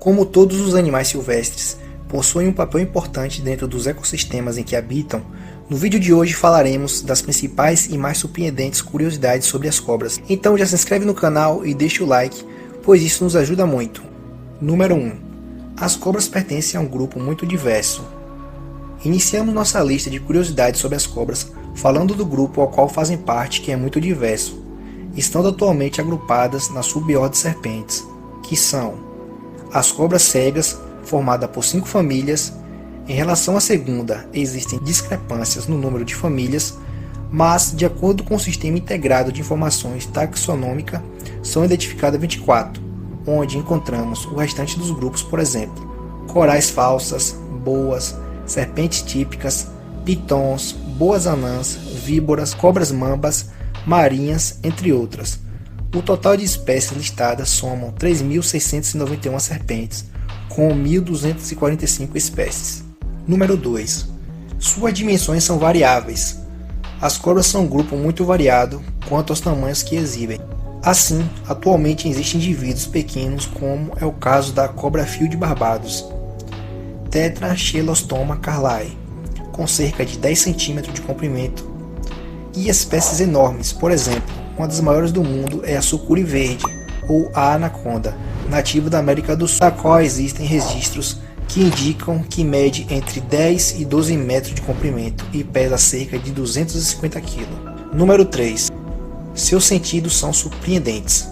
Como todos os animais silvestres, possuem um papel importante dentro dos ecossistemas em que habitam. No vídeo de hoje falaremos das principais e mais surpreendentes curiosidades sobre as cobras. Então já se inscreve no canal e deixa o like, pois isso nos ajuda muito. Número 1. As cobras pertencem a um grupo muito diverso. Iniciamos nossa lista de curiosidades sobre as cobras falando do grupo ao qual fazem parte, que é muito diverso. Estão atualmente agrupadas na subordem serpentes, que são as cobras cegas, formada por 5 famílias. Em relação à segunda, existem discrepâncias no número de famílias, mas, de acordo com o Sistema Integrado de Informações Taxonômica, são identificadas 24, onde encontramos o restante dos grupos, por exemplo, corais falsas, boas, serpentes típicas, pitons, boas anãs, víboras, cobras mambas, marinhas, entre outras. O total de espécies listadas somam 3.691 serpentes, com 1.245 espécies. Número 2. Suas dimensões são variáveis. As cobras são um grupo muito variado quanto aos tamanhos que exibem. Assim, atualmente existem indivíduos pequenos, como é o caso da cobra-fio de Barbados, Tetrachelostoma carlae, com cerca de 10 cm de comprimento, e espécies enormes. Por exemplo, uma das maiores do mundo é a sucuri verde, ou a anaconda, nativa da América do Sul, da qual existem registros que indicam que mede entre 10 e 12 metros de comprimento e pesa cerca de 250 kg. Número 3. Seus sentidos são surpreendentes.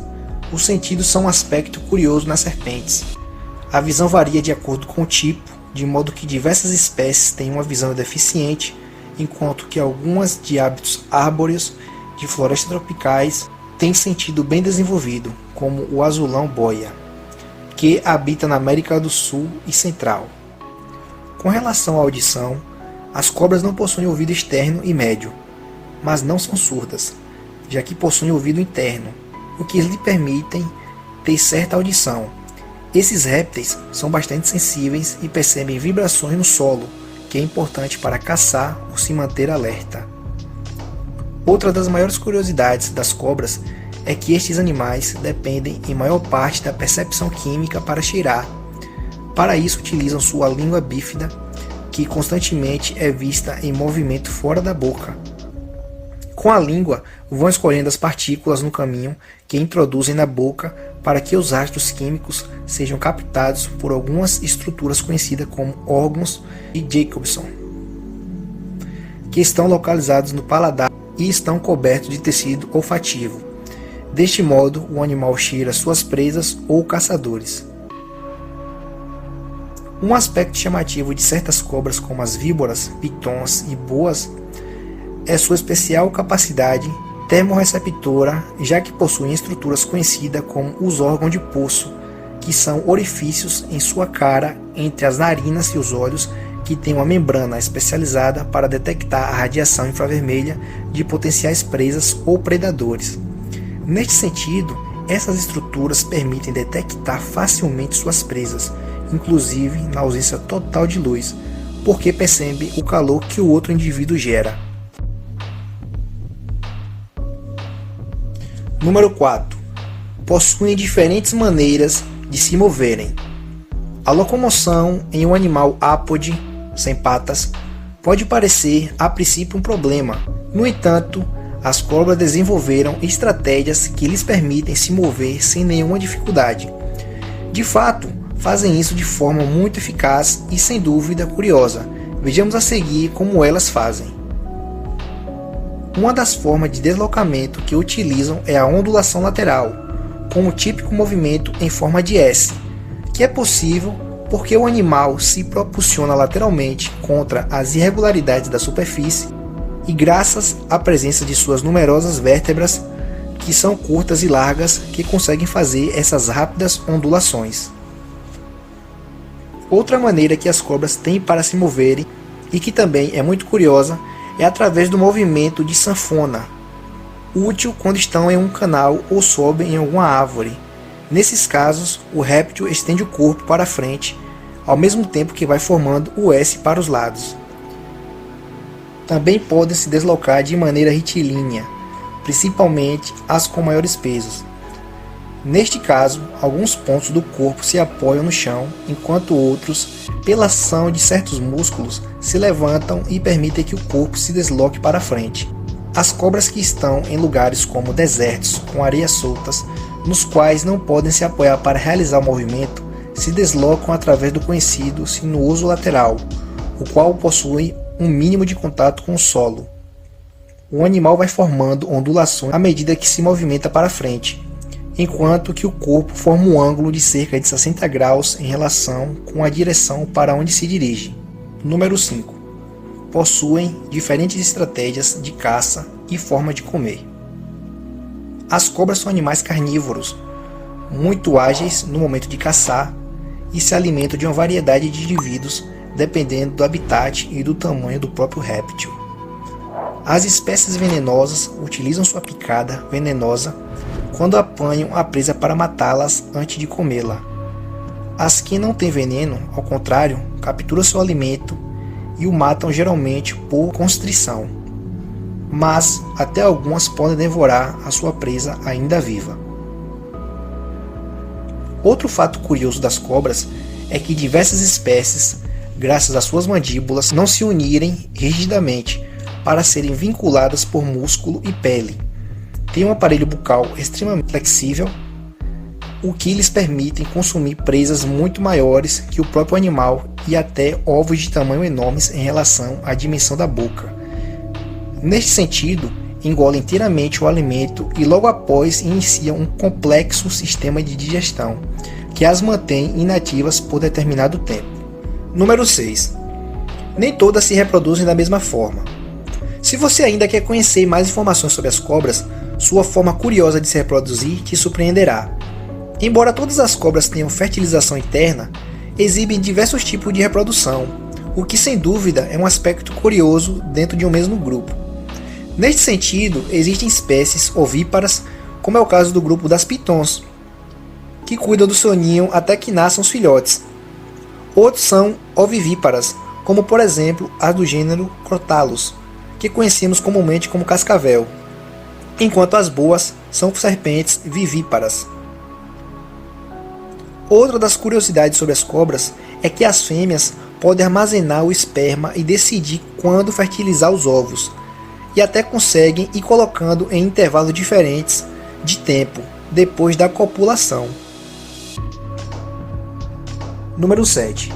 Os sentidos são um aspecto curioso nas serpentes. A visão varia de acordo com o tipo, de modo que diversas espécies têm uma visão deficiente, enquanto que algumas de hábitos arbóreos de florestas tropicais têm sentido bem desenvolvido, como o azulão boia, que habita na América do Sul e Central. Com relação à audição, as cobras não possuem ouvido externo e médio, mas não são surdas, já que possuem ouvido interno, o que lhe permitem ter certa audição. Esses répteis são bastante sensíveis e percebem vibrações no solo, que é importante para caçar ou se manter alerta. Outra das maiores curiosidades das cobras é que estes animais dependem em maior parte da percepção química para cheirar. Para isso utilizam sua língua bífida, que constantemente é vista em movimento fora da boca. Com a língua, vão escolhendo as partículas no caminho que introduzem na boca para que os rastros químicos sejam captados por algumas estruturas conhecidas como órgãos de Jacobson, que estão localizados no paladar e estão cobertos de tecido olfativo. Deste modo, o animal cheira suas presas ou caçadores. Um aspecto chamativo de certas cobras, como as víboras, pitons e boas, é sua especial capacidade termorreceptora, já que possuem estruturas conhecidas como os órgãos de poço, que são orifícios em sua cara entre as narinas e os olhos, que têm uma membrana especializada para detectar a radiação infravermelha de potenciais presas ou predadores. Neste sentido, essas estruturas permitem detectar facilmente suas presas, inclusive na ausência total de luz, porque percebem o calor que o outro indivíduo gera. Número 4. Possuem diferentes maneiras de se moverem. A locomoção em um animal ápode, sem patas, pode parecer a princípio um problema. No entanto, as cobras desenvolveram estratégias que lhes permitem se mover sem nenhuma dificuldade. De fato, fazem isso de forma muito eficaz e sem dúvida curiosa. Vejamos a seguir como elas fazem. Uma das formas de deslocamento que utilizam é a ondulação lateral, com o típico movimento em forma de S, que é possível porque o animal se propulsiona lateralmente contra as irregularidades da superfície e graças à presença de suas numerosas vértebras, que são curtas e largas, que conseguem fazer essas rápidas ondulações. Outra maneira que as cobras têm para se moverem, e que também é muito curiosa, é através do movimento de sanfona, útil quando estão em um canal ou sobem em alguma árvore. Nesses casos, o réptil estende o corpo para frente, ao mesmo tempo que vai formando o S para os lados. Também podem se deslocar de maneira retilínea, principalmente as com maiores pesos. Neste caso, alguns pontos do corpo se apoiam no chão, enquanto outros, pela ação de certos músculos, se levantam e permitem que o corpo se desloque para frente. As cobras que estão em lugares como desertos, com areias soltas, nos quais não podem se apoiar para realizar o movimento, se deslocam através do conhecido sinuoso lateral, o qual possui um mínimo de contato com o solo. O animal vai formando ondulações à medida que se movimenta para frente, enquanto que o corpo forma um ângulo de cerca de 60 graus em relação com a direção para onde se dirige. Número 5. Possuem diferentes estratégias de caça e forma de comer. As cobras são animais carnívoros, muito ágeis no momento de caçar e se alimentam de uma variedade de indivíduos dependendo do habitat e do tamanho do próprio réptil. As espécies venenosas utilizam sua picada venenosa quando apanham a presa para matá-las antes de comê-la. As que não têm veneno, ao contrário, capturam seu alimento e o matam geralmente por constrição, mas até algumas podem devorar a sua presa ainda viva. Outro fato curioso das cobras é que diversas espécies, graças às suas mandíbulas, não se unirem rigidamente para serem vinculadas por músculo e pele. Tem um aparelho bucal extremamente flexível, o que lhes permite consumir presas muito maiores que o próprio animal e até ovos de tamanho enormes em relação à dimensão da boca. Neste sentido, engolem inteiramente o alimento e logo após iniciam um complexo sistema de digestão, que as mantém inativas por determinado tempo. Número 6. Nem todas se reproduzem da mesma forma. Se você ainda quer conhecer mais informações sobre as cobras, sua forma curiosa de se reproduzir te surpreenderá. Embora todas as cobras tenham fertilização interna, exibem diversos tipos de reprodução, o que sem dúvida é um aspecto curioso dentro de um mesmo grupo. Neste sentido, existem espécies ovíparas, como é o caso do grupo das pitons, que cuidam do seu ninho até que nasçam os filhotes. Outros são ovivíparas, como por exemplo as do gênero Crotalus, que conhecemos comumente como cascavel, enquanto as boas são serpentes vivíparas. Outra das curiosidades sobre as cobras é que as fêmeas podem armazenar o esperma e decidir quando fertilizar os ovos, e até conseguem ir colocando em intervalos diferentes de tempo depois da copulação. Número 7.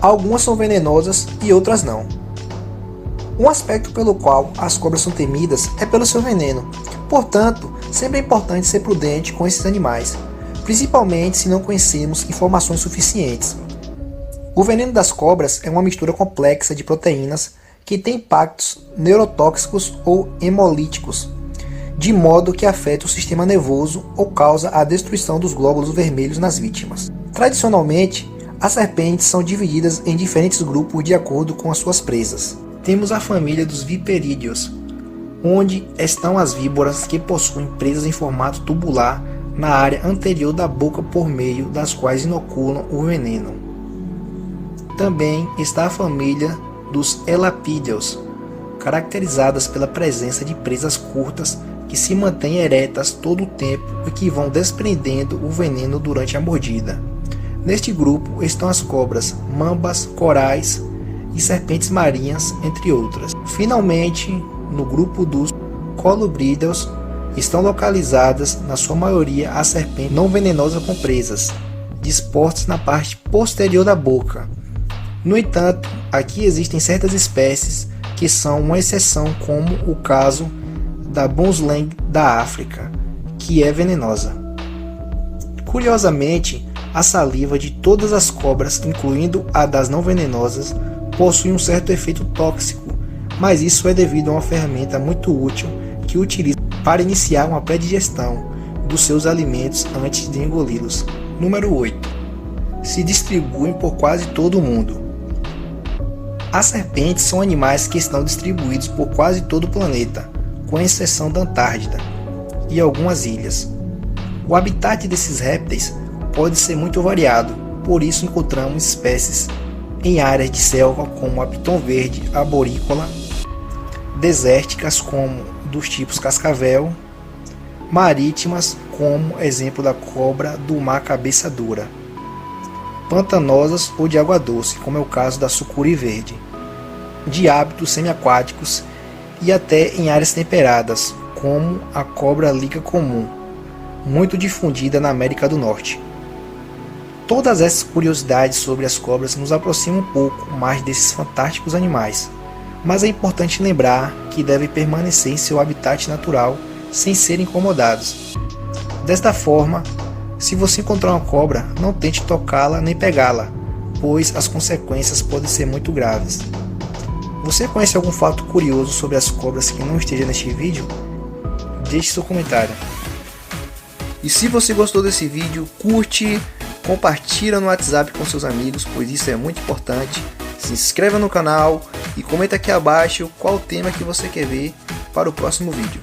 Algumas são venenosas e outras não. Um aspecto pelo qual as cobras são temidas é pelo seu veneno. Portanto, sempre é importante ser prudente com esses animais, principalmente se não conhecemos informações suficientes. O veneno das cobras é uma mistura complexa de proteínas que tem impactos neurotóxicos ou hemolíticos, de modo que afeta o sistema nervoso ou causa a destruição dos glóbulos vermelhos nas vítimas. Tradicionalmente, as serpentes são divididas em diferentes grupos de acordo com as suas presas. Temos a família dos viperídeos, onde estão as víboras que possuem presas em formato tubular na área anterior da boca por meio das quais inoculam o veneno. Também está a família dos elapídeos, caracterizadas pela presença de presas curtas que se mantêm eretas todo o tempo e que vão desprendendo o veneno durante a mordida. Neste grupo estão as cobras, mambas, corais e serpentes marinhas, entre outras. Finalmente, no grupo dos colubrídeos, estão localizadas, na sua maioria, as serpentes não venenosas com presas, dispostas na parte posterior da boca. No entanto, aqui existem certas espécies que são uma exceção, como o caso da bonslang da África, que é venenosa. Curiosamente, a saliva de todas as cobras, incluindo a das não venenosas, possui um certo efeito tóxico, mas isso é devido a uma ferramenta muito útil que utiliza para iniciar uma pré-digestão dos seus alimentos antes de engoli-los. Número 8. Se distribuem por quase todo o mundo. As serpentes são animais que estão distribuídos por quase todo o planeta, com exceção da Antártida e algumas ilhas. O habitat desses répteis pode ser muito variado, por isso encontramos espécies em áreas de selva como a piton verde arborícola, desérticas como dos tipos cascavel, marítimas, como exemplo da cobra do mar cabeça dura, pantanosas ou de água doce, como é o caso da sucuri verde, de hábitos semiaquáticos e até em áreas temperadas, como a cobra liga comum, muito difundida na América do Norte. Todas essas curiosidades sobre as cobras nos aproximam um pouco mais desses fantásticos animais, mas é importante lembrar que devem permanecer em seu habitat natural sem serem incomodados. Desta forma, se você encontrar uma cobra, não tente tocá-la nem pegá-la, pois as consequências podem ser muito graves. Você conhece algum fato curioso sobre as cobras que não esteja neste vídeo? Deixe seu comentário. E se você gostou desse vídeo, curte, compartilha no WhatsApp com seus amigos, pois isso é muito importante. Se inscreva no canal e comenta aqui abaixo qual tema que você quer ver para o próximo vídeo.